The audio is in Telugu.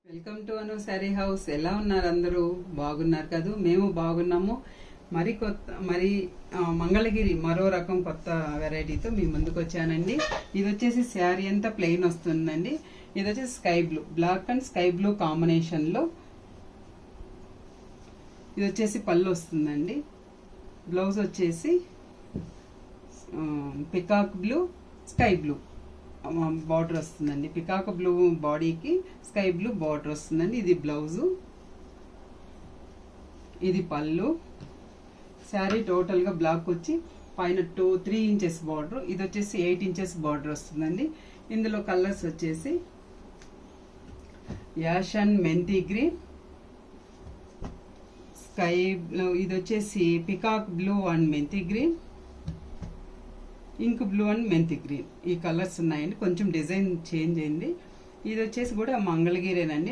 Welcome to Anu sari house. ఎలా ఉన్నారు అందరూ? బాగున్నారు కదా? మేము బాగున్నాము. మంగళగిరి మరో రకం కొత్త వెరైటీతో మీ ముందుకు వచ్చానండి. ఇది వచ్చేసి శారీ అంతా ప్లెయిన్ వస్తుందండి. ఇది వచ్చేసి sky blue, black and sky blue కాంబినేషన్లో ఇది వచ్చేసి పళ్ళు వస్తుందండి. బ్లౌజ్ వచ్చేసి peacock blue, sky blue border వస్తుందండి. పికాక్ బ్లూ బాడీకి స్కై బ్లూ బార్డర్ వస్తుందండి. ఇది బ్లౌజు, ఇది పళ్ళు. శారీ టోటల్గా బ్లాక్ వచ్చి పైన 3 ఇంచెస్ బార్డర్, ఇది వచ్చేసి 8 ఇంచెస్ బార్డర్ వస్తుందండి. ఇందులో కలర్స్ వచ్చేసి యాష్ అండ్ మెంతి గ్రీన్, స్కై బ్లూ, ఇది వచ్చేసి పికాక్ బ్లూ అండ్ మెంతి గ్రీన్, ఇంక్ బ్లూ అండ్ మెంతి గ్రీన్. ఈ కలర్స్ ఉన్నాయండి. కొంచెం డిజైన్ చేంజ్ అయింది. ఇది వచ్చేసి కూడా మంగళగిరేనండి.